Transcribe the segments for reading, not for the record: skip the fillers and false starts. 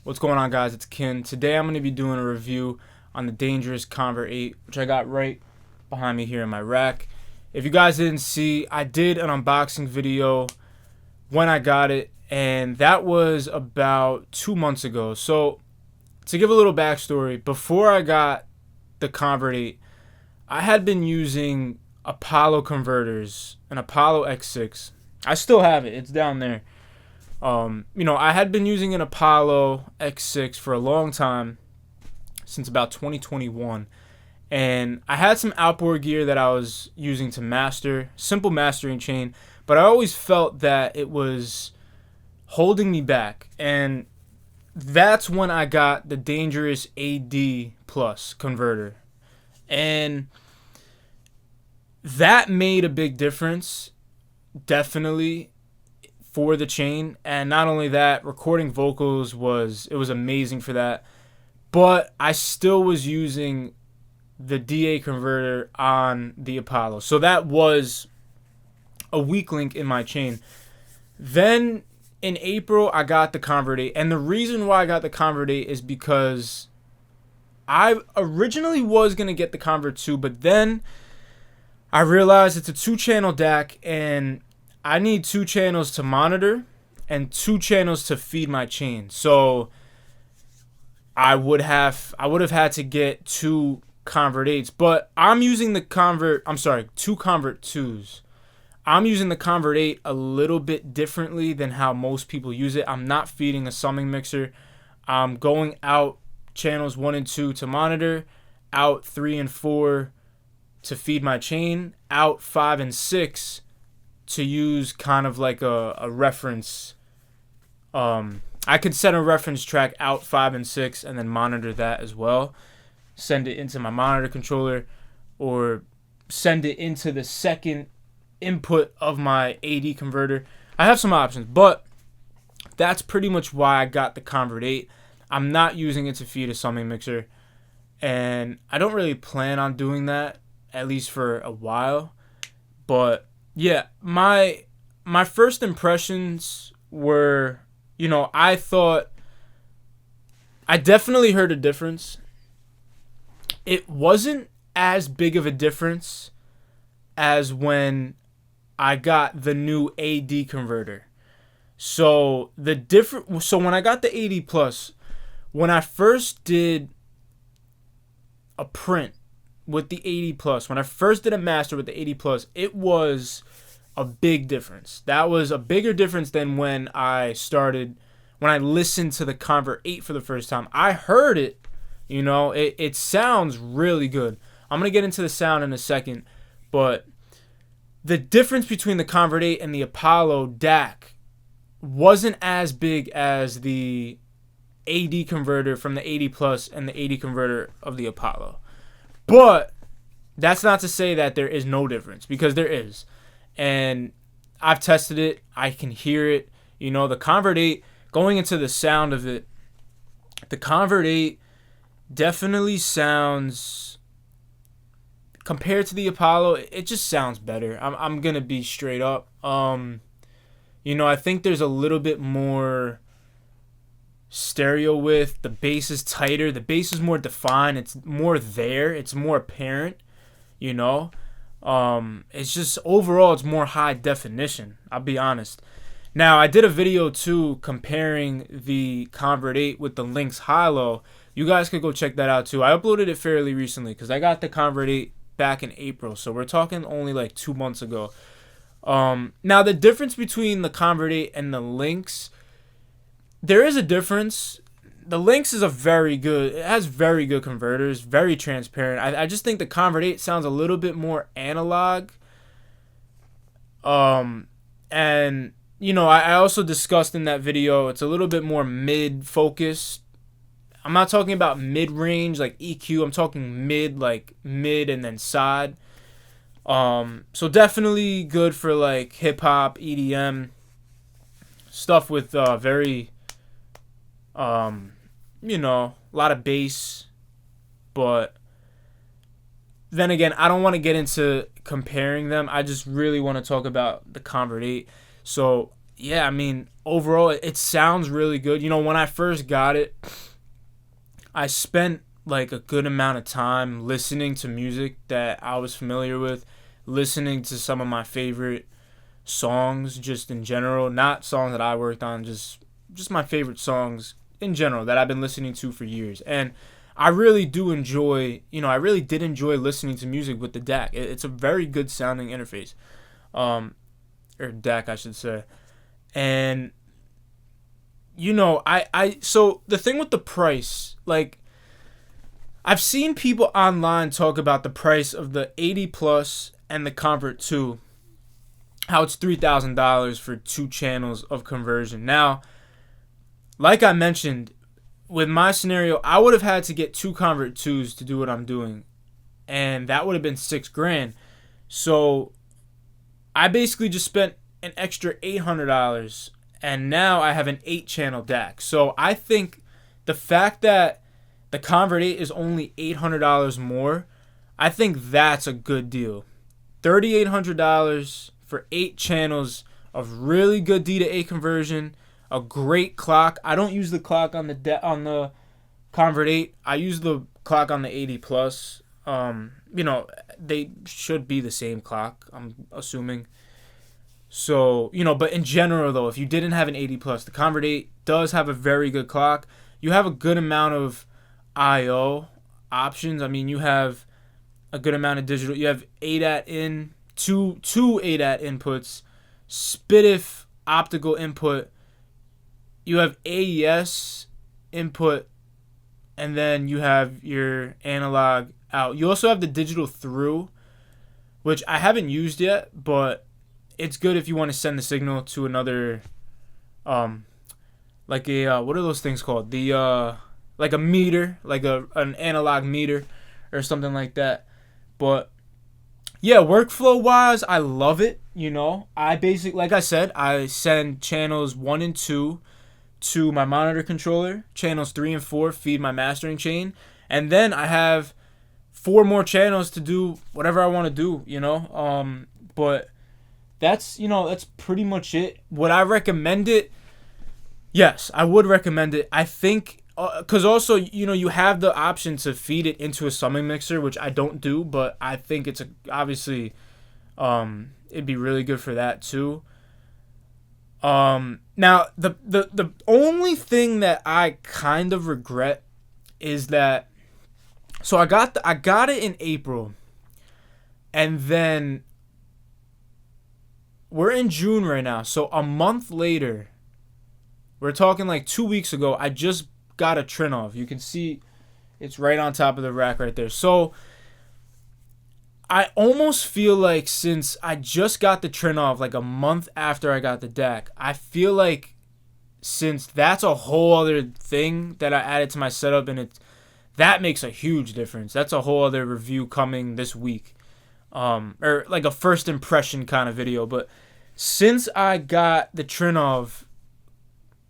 What's going on, guys? It's Kin. Today I'm going to be doing a review on the Dangerous Convert 8, which I got right behind me here in my rack. If you guys didn't see, I did an unboxing video when I got it, and that was about 2 months ago. So to give a little backstory, before I got the Convert 8, I had been using Apollo converters, an Apollo X6. I still have it. It's down there. I had been using an Apollo X6 for a long time, since about 2021. And I had some outboard gear that I was using to master, simple mastering chain, but I always felt that it was holding me back. And that's when I got the Dangerous AD Plus converter. And that made a big difference, definitely, for the chain. And not only that, recording vocals was amazing for that, but I still was using the DA converter on the Apollo, so that was a weak link in my chain. Then in April I got the Convert 8, and the reason why I got the Convert 8 is because I originally was gonna get the Convert 2, but then I realized it's a 2-channel DAC, and I need 2 channels to monitor and 2 channels to feed my chain. So I would have had to get 2 Convert 8s, but I'm using the two Convert 2s. I'm using the Convert 8 a little bit differently than how most people use it. I'm not feeding a summing mixer. I'm going out channels 1 and 2 to monitor, out 3 and 4 to feed my chain, out 5 and 6 to use kind of like a reference. I could set a reference track out 5 and 6 and then monitor that as well. Send it into my monitor controller, or send it into the second input of my AD converter. I have some options, but that's pretty much why I got the Convert 8. I'm not using it to feed a summing mixer, and I don't really plan on doing that, at least for a while. But yeah, my first impressions were, I thought I definitely heard a difference. It wasn't as big of a difference as when I got the new AD converter. So when I got the AD Plus, when I first did a print with the AD Plus, when I first did a master with the AD Plus, it was a big difference. That was a bigger difference than when I listened to the Convert 8 for the first time. I heard it. It sounds really good. I'm going to get into the sound in a second, but the difference between the Convert 8 and the Apollo DAC wasn't as big as the AD converter from the AD Plus and the AD converter of the Apollo. But that's not to say that there is no difference, because there is. And I've tested it. I can hear it. The Convert 8, going into the sound of it, the Convert 8 definitely sounds, compared to the Apollo, it just sounds better. I'm gonna be straight up. I think there's a little bit more stereo width. The bass is tighter. The bass is more defined. It's more there. It's more apparent. It's just overall it's more high definition. I'll be honest. Now, I did a video too comparing the Convert 8 with the Lynx Hilo. You guys could go check that out too. I uploaded it fairly recently because I got the Convert 8 back in April, so we're talking only like 2 months ago. Now, the difference between the Convert 8 and the Lynx, there is a difference. The Lynx is it has very good converters, very transparent. I just think the Convert 8 sounds a little bit more analog. And I also discussed in that video, it's a little bit more mid-focused. I'm not talking about mid-range like EQ. I'm talking mid and then side. So definitely good for like hip-hop, EDM, stuff with very, a lot of bass. But then again, I don't want to get into comparing them. I just really want to talk about the Convert 8. So yeah, I mean, overall, it sounds really good. You know, when I first got it, I spent like a good amount of time listening to music that I was familiar with, listening to some of my favorite songs just in general, not songs that I worked on, just my favorite songs in general that I've been listening to for years. And I really do enjoy, I really did enjoy listening to music with the DAC. It's a very good sounding interface. Or DAC, I should say. And so the thing with the price, like, I've seen people online talk about the price of the 80 Plus and the Convert 2, how it's $3,000 for 2 channels of conversion. Now, like I mentioned, with my scenario, I would have had to get 2 Convert 2s to do what I'm doing, and that would have been $6,000. So I basically just spent an extra $800, and now I have an 8-channel DAC. So I think the fact that the Convert 8 is only $800 more, I think that's a good deal. $3,800 for 8 channels of really good D to A conversion, a great clock. I don't use the clock on the Convert 8. I use the clock on the 80 Plus. They should be the same clock, I'm assuming. So, but in general, though, if you didn't have an 80 Plus, the Convert 8 does have a very good clock. You have a good amount of I/O options. I mean, you have a good amount of digital. You have ADAT in, two ADAT inputs, SPDIF optical input. You have AES input, and then you have your analog out. You also have the digital through, which I haven't used yet, but it's good if you want to send the signal to another, like a, what are those things called? Like a meter, like an analog meter or something like that. But yeah, workflow wise, I love it. I basically, like I said, I send channels 1 and 2 to my monitor controller. Channels 3 and 4 feed my mastering chain. And then I have 4 more channels to do whatever I want to do, But that's pretty much it. Would I recommend it? Yes, I would recommend it. I think, because also, you have the option to feed it into a summing mixer, which I don't do, but I think it's obviously, it'd be really good for that too. Now the only thing that I kind of regret is that, so I got it in April, and then we're in June right now, so a month later, we're talking like 2 weeks ago, I just got a Trinnov. You can see it's right on top of the rack right there. So I almost feel like, since I just got the Trinnov like a month after I got the DAC, I feel like, since that's a whole other thing that I added to my setup, and that makes a huge difference. That's a whole other review coming this week, or like a first impression kind of video. But since I got the Trinnov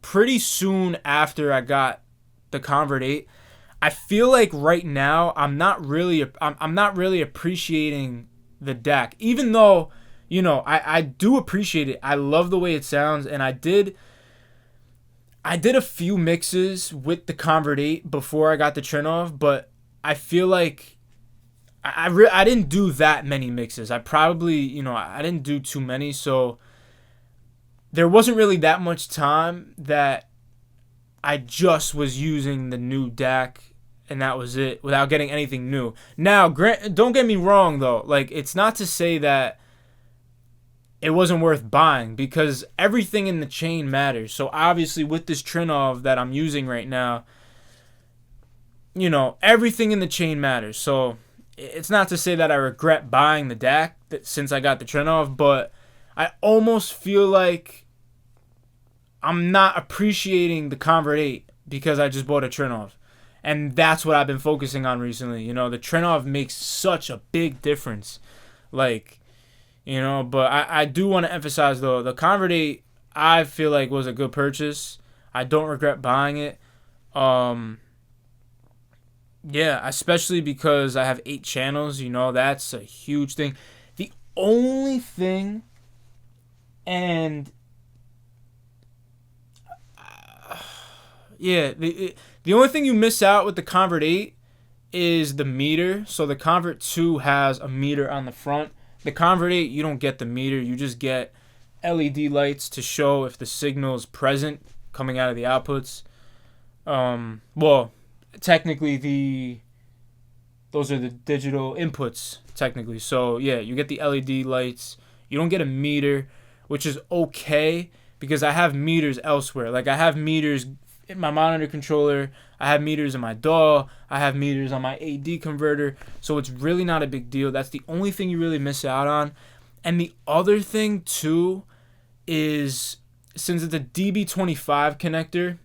pretty soon after I got the Convert 8, I feel like right now I'm not really appreciating the DAC, even though I do appreciate it. I love the way it sounds, and I did a few mixes with the Convert 8 before I got the Trinnov, but I feel like I didn't do that many mixes. I probably I didn't do too many, so there wasn't really that much time that I just was using the new DAC, and that was it, without getting anything new. Now, don't get me wrong, though. Like, it's not to say that it wasn't worth buying, because everything in the chain matters. So, obviously, with this Trinnov that I'm using right now, everything in the chain matters. So, it's not to say that I regret buying the DAC since I got the Trinnov, but I almost feel like I'm not appreciating the Convert 8 because I just bought a Trinnov. And that's what I've been focusing on recently. The Trinnov makes such a big difference. Like, but I do want to emphasize, though, the Convert 8, I feel like, was a good purchase. I don't regret buying it. Yeah, especially because I have 8 channels. That's a huge thing. The only thing, and Yeah, the only thing you miss out with the Convert 8 is the meter. So the Convert 2 has a meter on the front. The Convert 8, you don't get the meter. You just get LED lights to show if the signal is present coming out of the outputs. Well, technically those are the digital inputs technically. So yeah, you get the LED lights. You don't get a meter, which is okay because I have meters elsewhere. Like I have meters in my monitor controller, I have meters in my DAW, I have meters on my AD converter. So it's really not a big deal. That's the only thing you really miss out on. And the other thing too is since it's a DB25 connector,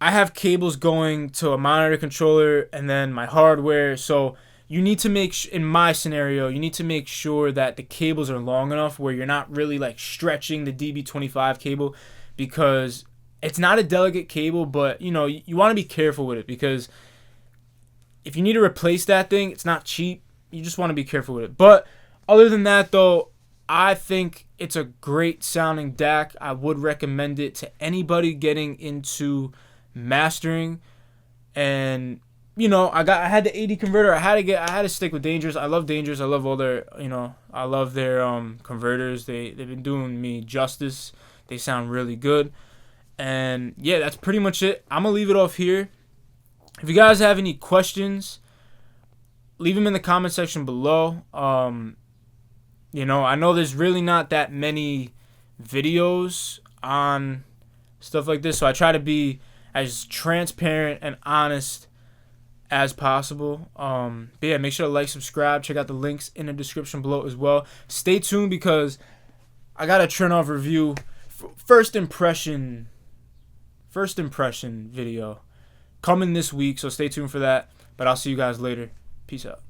I have cables going to a monitor controller and then my hardware. So you need to in my scenario, you need to make sure that the cables are long enough where you're not really like stretching the DB25 cable, because it's not a delicate cable, but you know, you want to be careful with it because if you need to replace that thing, it's not cheap. You just want to be careful with it. But other than that though, I think it's a great sounding DAC. I would recommend it to anybody getting into mastering. And you know, I had the AD converter. I had to stick with Dangerous. I love Dangerous. I love all their, you know, I love their converters. They've been doing me justice. They sound really good. And yeah, that's pretty much it. I'm gonna leave it off here. If you guys have any questions, leave them in the comment section below. You know, I know there's really not that many videos on stuff like this, so I try to be as transparent and honest as possible. But yeah, make sure to like, subscribe, check out the links in the description below as well. Stay tuned because I got a turn-off review, first impression video coming this week, so stay tuned for that. But I'll see you guys later. Peace out.